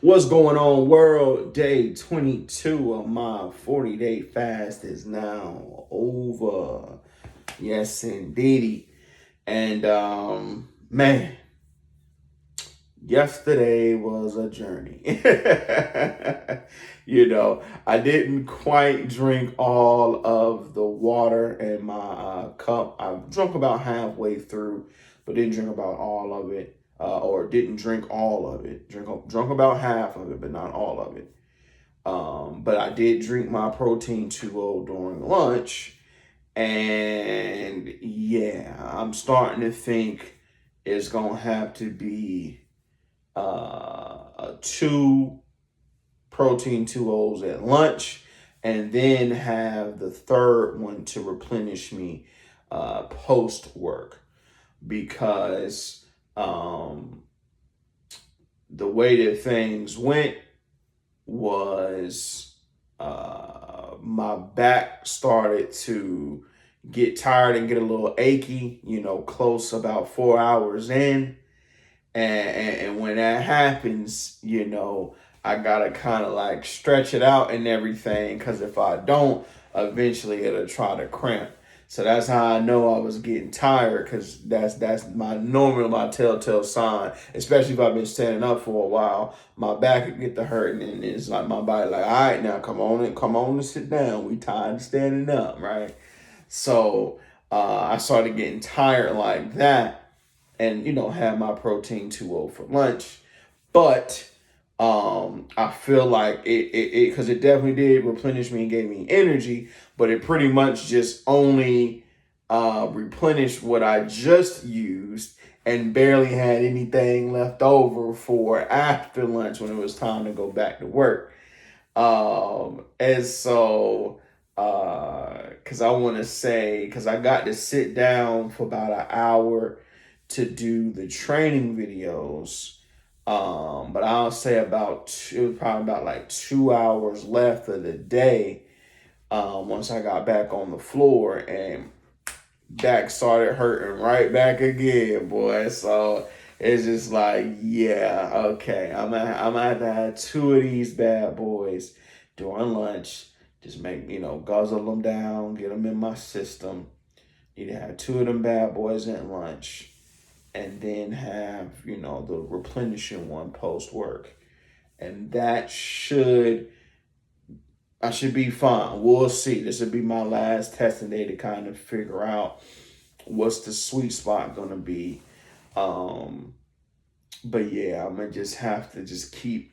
What's going on, world? Day 22 of my 40-day fast is now over. Yes, indeedy. And man, yesterday was a journey. I didn't quite drink all of the water in my cup. I drunk about halfway through, but didn't drink about all of it. Or didn't drink all of it. Drunk about half of it, but not all of it. But I did drink my protein 2.0 during lunch. And yeah, I'm starting to think it's going to have to be two protein 2.0s at lunch, and then have the third one to replenish me post work, because the way that things went was my back started to get tired and get a little achy, close about 4 hours in. And when that happens, I gotta kind of like stretch it out and everything, because if I don't, eventually it'll try to cramp. So that's how I know I was getting tired, because that's my telltale sign. Especially if I've been standing up for a while, my back would get to hurting, and it's like my body like, all right, now come on and sit down. We tired of standing up, right? So I started getting tired like that, and had my protein 2.0 for lunch, but I feel like it because it definitely did replenish me and gave me energy, but it pretty much just only replenished what I just used, and barely had anything left over for after lunch when it was time to go back to work. And so because I want to say, because I got to sit down for about an hour to do the training videos. But I'll say it was probably about like 2 hours left of the day. Once I got back on the floor, and back started hurting right back again, boy. So it's just like, yeah, okay. I'm gonna have to have two of these bad boys during lunch. Just make, guzzle them down, get them in my system. Need to have two of them bad boys at lunch, and then have, the replenishing one post work. And I should be fine. We'll see. This will be my last testing day to kind of figure out what's the sweet spot going to be. But yeah, I'm going to just have to just keep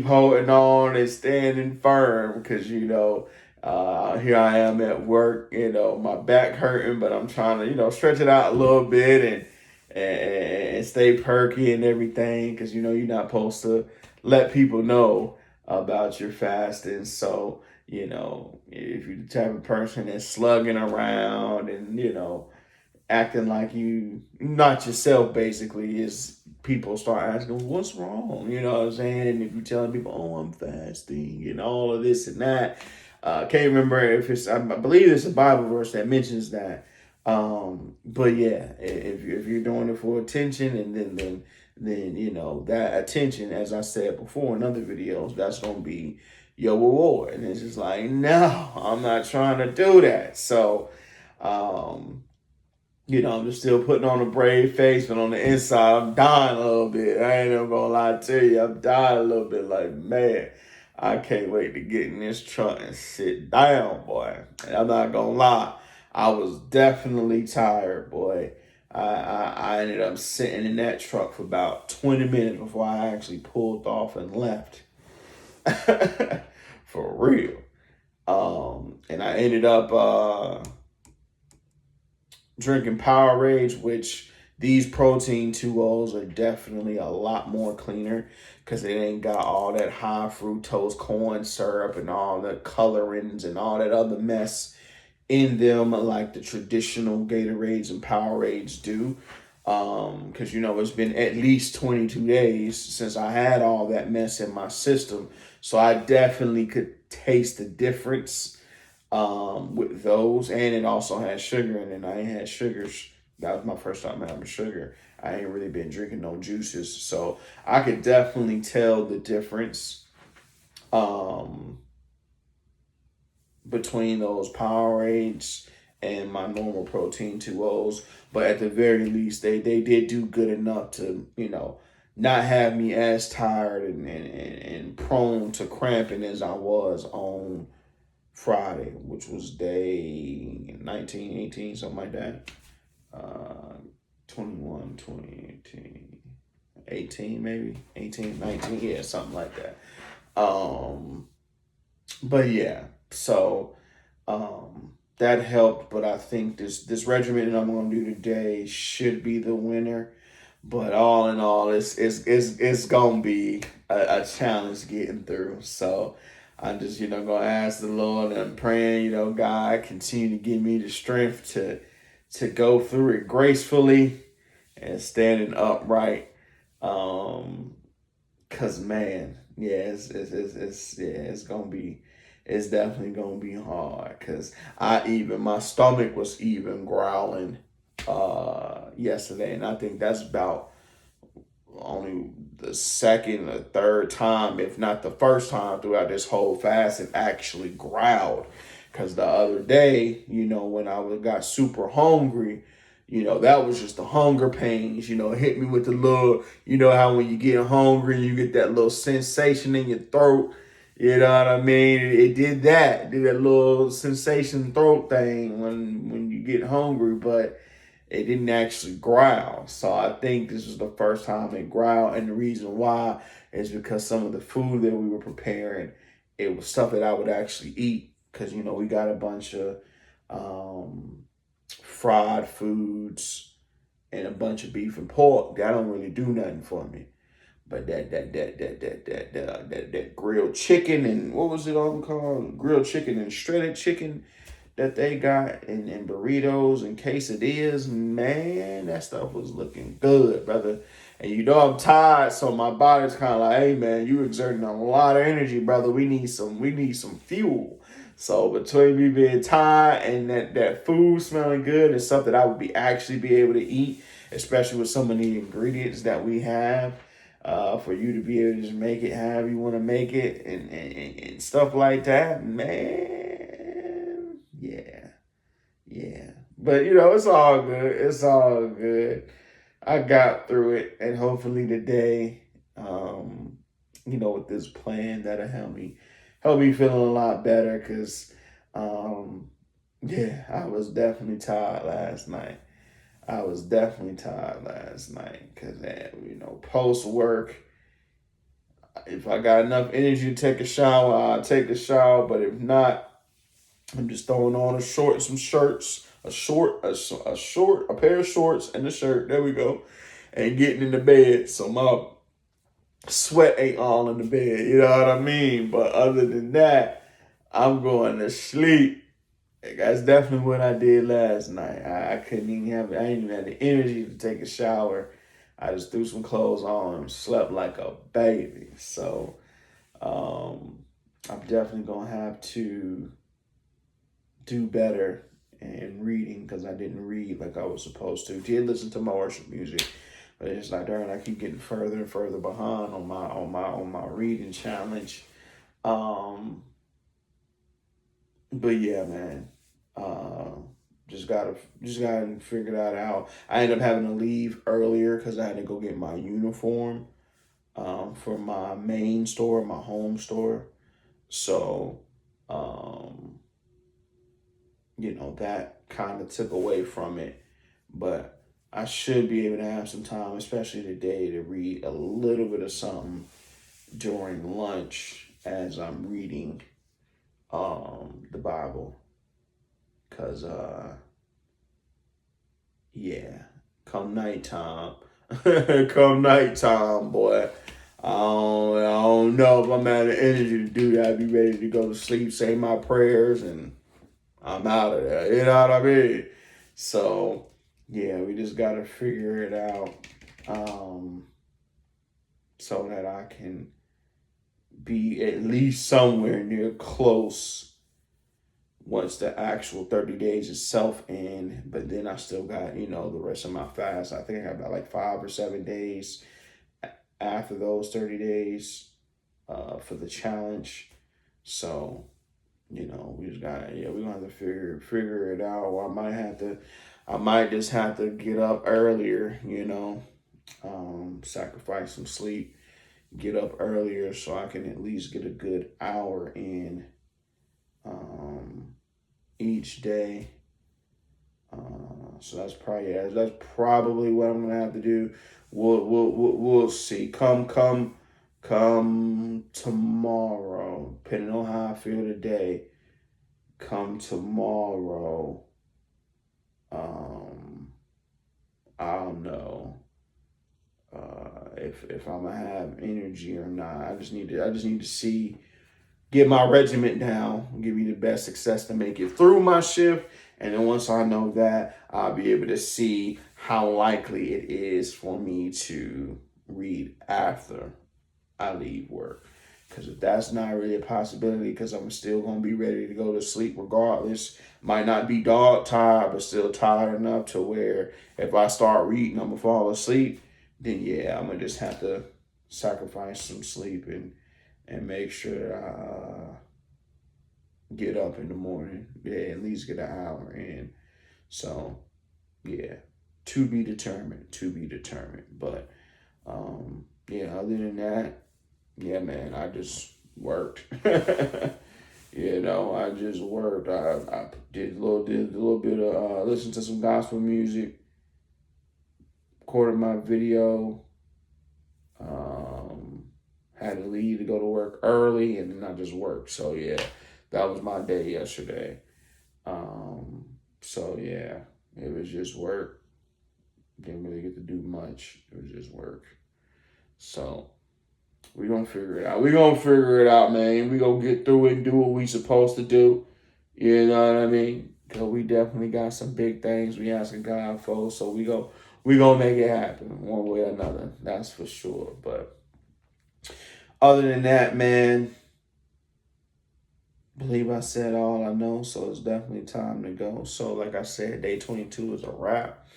holding on and standing firm, because, here I am at work, my back hurting, but I'm trying to, stretch it out a little bit and stay perky and everything, because you're not supposed to let people know about your fasting. So if you're the type of person that's slugging around and acting like you not yourself, basically, is people start asking, what's wrong, what I'm saying? And if you're telling people, oh, I'm fasting and all of this and that, can't remember if I believe it's a Bible verse that mentions that. But yeah, if you're doing it for attention, and then that attention, as I said before in other videos, that's gonna be your reward. And it's just like, no, I'm not trying to do that. So I'm just still putting on a brave face, but on the inside I'm dying a little bit. I ain't even gonna lie to you, I'm dying a little bit. Like, man, I can't wait to get in this truck and sit down, boy. And I'm not gonna lie, I was definitely tired, boy. I ended up sitting in that truck for about 20 minutes before I actually pulled off and left. For real. And I ended up drinking Powerade, which these protein 2.0s are definitely a lot more cleaner, because it ain't got all that high fructose corn syrup and all the colorings and all that other mess in them like the traditional Gatorades and Powerades do. Because it's been at least 22 days since I had all that mess in my system, so I definitely could taste the difference with those. And it also has sugar in it. I ain't had sugars. That was my first time having sugar I ain't really been drinking no juices. So I could definitely tell the difference between those Powerades and my normal protein 2Os. But at the very least, they did do good enough to, not have me as tired and prone to cramping as I was on Friday, which was day 19, 18, something like that. 21, 20, 18 maybe, 18, 19, yeah, something like that. But yeah, so that helped. But I think this regimen that I'm gonna do today should be the winner. But all in all, it's gonna be a challenge getting through. So I'm just gonna ask the Lord, and I'm praying, God continue to give me the strength to go through it gracefully and standing upright. Cause man, yeah, it's gonna be, it's definitely gonna be hard. Cause my stomach was even growling yesterday, and I think that's about only the second or third time, if not the first time throughout this whole fast, it actually growled. Cause the other day, when I got super hungry, that was just the hunger pains, hit me with the little, how when you get hungry, you get that little sensation in your throat. You know what I mean? It did that. It did that little sensation throat thing when you get hungry, but it didn't actually growl. So I think this was the first time it growled. And the reason why is because some of the food that we were preparing, it was stuff that I would actually eat. Because, we got a bunch of fried foods and a bunch of beef and pork. That don't really do nothing for me. But that grilled chicken, and what was it all called? Grilled chicken and shredded chicken that they got in burritos and quesadillas, man, that stuff was looking good, brother. And I'm tired, so my body's kind of like, hey man, you exerting a lot of energy, brother. We need some fuel. So between me being tired and that food smelling good and stuff that I would actually be able to eat, especially with some of the ingredients that we have, for you to be able to just make it however you want to make it and stuff like that, man. Yeah. But it's all good. It's all good. I got through it, and hopefully today, with this plan that'll help me feeling a lot better. Cause, yeah, I was definitely tired last night. Cause, post work, if I got enough energy to take a shower, I'll take a shower. But if not, I'm just throwing on a short, some shirts, a pair of shorts and a shirt. There we go, and getting in the bed. So my sweat ain't all in the bed. You know what I mean? But other than that, I'm going to sleep. That's definitely what I did last night. I couldn't even I didn't even have the energy to take a shower. I just threw some clothes on and slept like a baby. So, I'm definitely gonna have to do better in reading because I didn't read like I was supposed to. Did listen to my worship music, but it's just like, darn, I keep getting further and further behind on my reading challenge. But yeah, man. Just gotta figure that out. I ended up having to leave earlier because I had to go get my uniform for my main store, my home store. So that kind of took away from it. But I should be able to have some time, especially today, to read a little bit of something during lunch as I'm reading the Bible. Cause yeah, come nighttime, boy. I don't know if I'm out of energy to do that. I'd be ready to go to sleep, say my prayers, and I'm out of there. You know what I mean? So yeah, we just gotta figure it out, so that I can be at least somewhere near close once the actual 30 days itself end. But then I still got, the rest of my fast. I think I got about like 5 or 7 days after those 30 days for the challenge. So, we just got, we're gonna have to figure it out. Or I might just have to get up earlier, sacrifice some sleep, get up earlier so I can at least get a good hour in each day. So that's probably what I'm gonna have to do. We'll see. Come tomorrow, depending on how I feel today. Come tomorrow. I don't know if I'm gonna have energy or not. I just need to see, get my regiment down, give me the best success to make it through my shift. And then once I know that, I'll be able to see how likely it is for me to read after I leave work. Because if that's not really a possibility, because I'm still going to be ready to go to sleep regardless. Might not be dog tired, but still tired enough to where if I start reading, I'm going to fall asleep. Then yeah, I'm going to just have to sacrifice some sleep and make sure I get up in the morning. Yeah, at least get an hour in. So yeah, to be determined. But yeah, other than that, yeah, man, I just worked. I just worked. I did a little bit of listen to some gospel music, recorded my video, had to leave to go to work early, and then I just worked. So yeah, that was my day yesterday. So yeah, it was just work. Didn't really get to do much. It was just work. So we're going to figure it out. We're going to figure it out, man. We're going to get through it and do what we supposed to do. You know what I mean? Because we definitely got some big things we asking God for. So we going to make it happen one way or another. That's for sure. But other than that, man, I believe I said all I know. So it's definitely time to go. So like I said, day 22 is a wrap.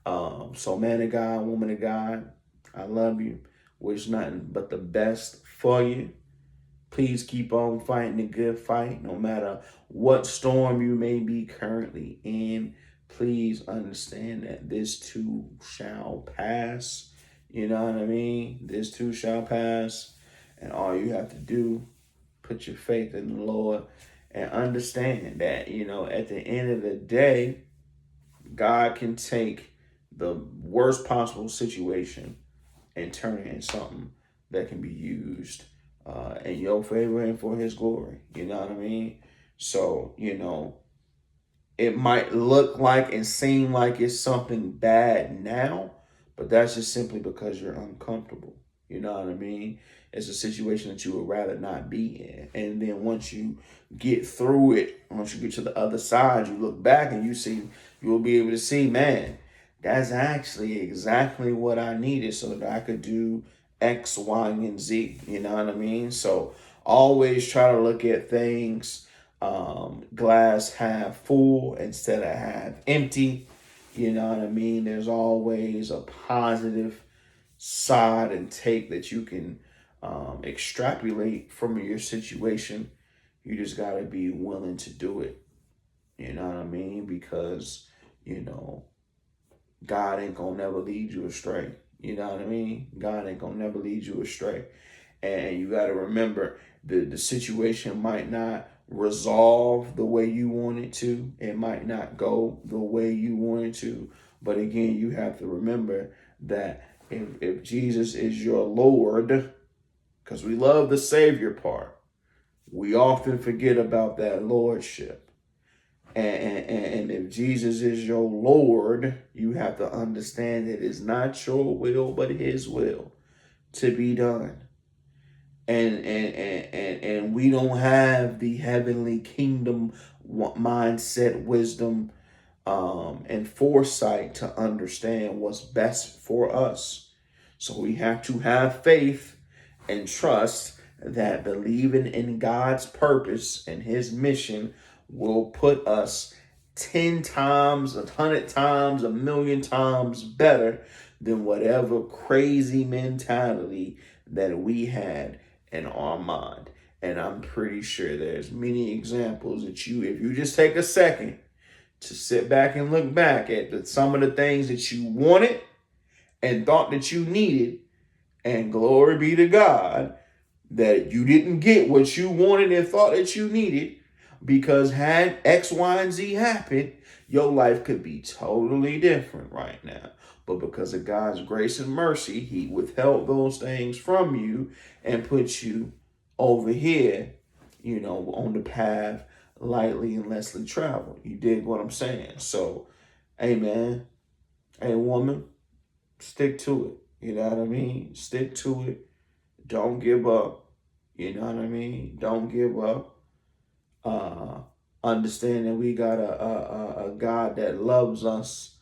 So man of God, woman of God, I love you. Wish nothing but the best for you. Please keep on fighting the good fight, no matter what storm you may be currently in. Please understand that this too shall pass. You know what I mean? This too shall pass. And all you have to do, put your faith in the Lord and understand that, at the end of the day, God can take the worst possible situation and turn it into something that can be used in your favor and for his glory. You know what I mean? So, it might look like and seem like it's something bad now, but that's just simply because you're uncomfortable. You know what I mean? It's a situation that you would rather not be in. And then once you get through it, once you get to the other side, you look back and you'll be able to see, man, that's actually exactly what I needed so that I could do X, Y, and Z. You know what I mean? So always try to look at things glass half full instead of half empty. You know what I mean? There's always a positive side and take that you can extrapolate from your situation. You just got to be willing to do it. You know what I mean? Because, God ain't gonna never lead you astray. You know what I mean? God ain't gonna never lead you astray. And you got to remember, the situation might not resolve the way you want it to. It might not go the way you want it to. But again, you have to remember that if Jesus is your Lord, because we love the Savior part, we often forget about that Lordship. And if Jesus is your Lord, you have to understand that it's not your will, but his will to be done. And we don't have the heavenly kingdom mindset, wisdom, and foresight to understand what's best for us. So we have to have faith and trust that believing in God's purpose and his mission will put us 10 times, 100 times, a million times better than whatever crazy mentality that we had in our mind. And I'm pretty sure there's many examples that if you just take a second to sit back and look back at some of the things that you wanted and thought that you needed, and glory be to God that you didn't get what you wanted and thought that you needed, because had X, Y, and Z happened, your life could be totally different right now. But because of God's grace and mercy, he withheld those things from you and put you over here, on the path lightly and lessly traveled. You dig what I'm saying? So, hey man, hey woman, stick to it. You know what I mean? Stick to it. Don't give up. You know what I mean? Don't give up. Understand that we got a God that loves us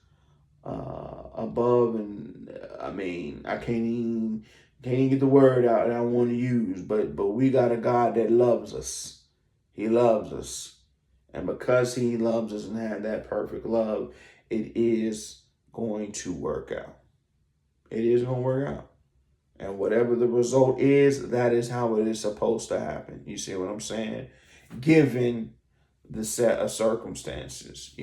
above, and I mean, I can't even get the word out that I want to use, but we got a God that loves us. He loves us, and because he loves us and had that perfect love, it is going to work out. It is going to work out. And whatever the result is, that is how it is supposed to happen. You see what I'm saying? Given the set of circumstances,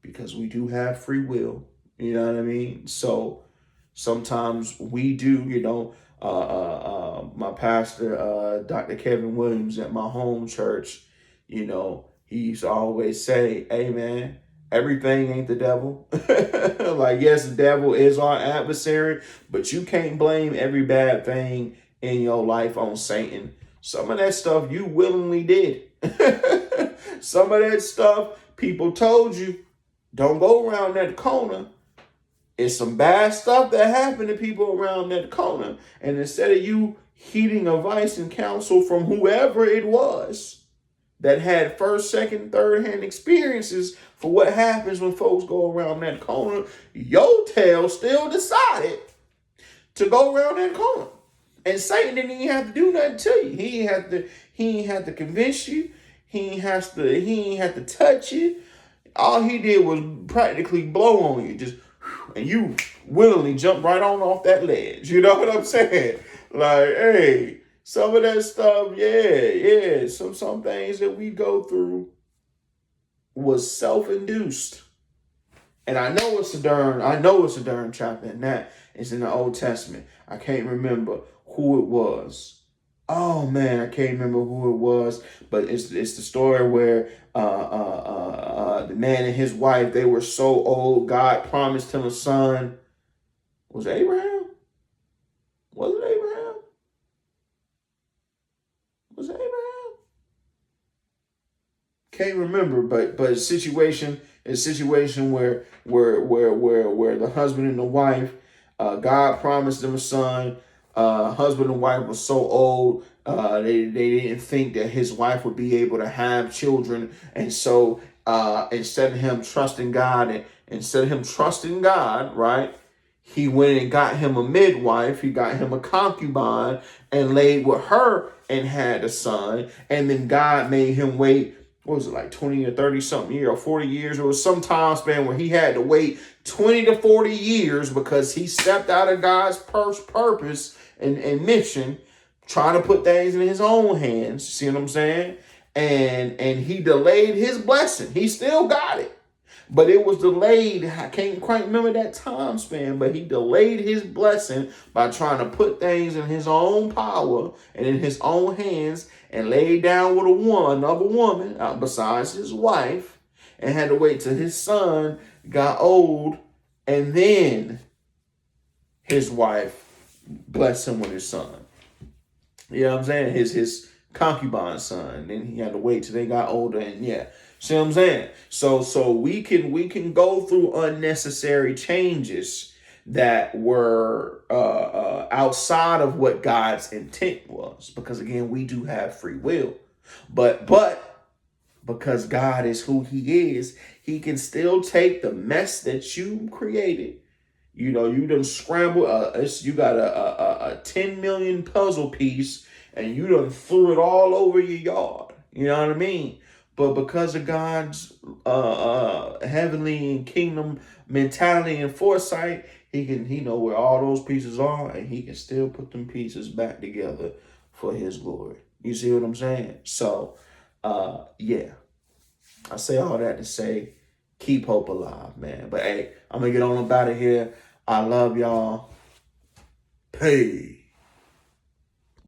because we do have free will. You know what I mean? So sometimes we do, my pastor, Dr. Kevin Williams at my home church, he used to always say, hey man, everything ain't the devil. Like, yes, the devil is our adversary, but you can't blame every bad thing in your life on Satan. Some of that stuff you willingly did. Some of that stuff people told you, don't go around that corner. It's some bad stuff that happened to people around that corner. And instead of you heeding advice and counsel from whoever it was that had first, second, third hand experiences for what happens when folks go around that corner, your tail still decided to go around that corner. And Satan didn't even have to do nothing to you. He ain't have to convince you. He ain't have to touch you. All he did was practically blow on you, and you willingly jump right on off that ledge. You know what I'm saying? Like, hey, some of that stuff, yeah. Some things that we go through was self-induced. And I know it's a darn chapter in that. It's in the Old Testament. I can't remember who it was. Oh man, I can't remember who it was, but it's the story where the man and his wife, they were so old, God promised him a son. Was it Abraham? Was it Abraham? Was it Abraham? Can't remember, but a situation where the husband and the wife, God promised them a son. Husband and wife was so old, they didn't think that his wife would be able to have children, and so instead of him trusting God, right, he went and got him a midwife. He got him a concubine and laid with her and had a son. And then God made him wait, what was it, like 20 or 30 something years or 40 years? It was some time span where he had to wait 20 to 40 years because he stepped out of God's purpose and mission, trying to put things in his own hands. See what I'm saying? And he delayed his blessing. He still got it, but it was delayed. I can't quite remember that time span, but he delayed his blessing by trying to put things in his own power and in his own hands, and laid down with another woman besides his wife, and had to wait till his son got old, and then his wife blessed him with his son. You know what I'm saying? His concubine son. Then he had to wait till they got older, and yeah. See what I'm saying? So we can go through unnecessary changes that were outside of what God's intent was, because again, we do have free will, but because God is who he is, he can still take the mess that you created. You done scramble. You got a 10 million puzzle piece, and you done threw it all over your yard. You know what I mean? But because of God's heavenly and kingdom mentality and foresight, he know where all those pieces are, and he can still put them pieces back together for his glory. You see what I'm saying? So, yeah, I say all that to say, keep hope alive, man. But hey, I'm gonna get on up out of here. I love y'all. Peace.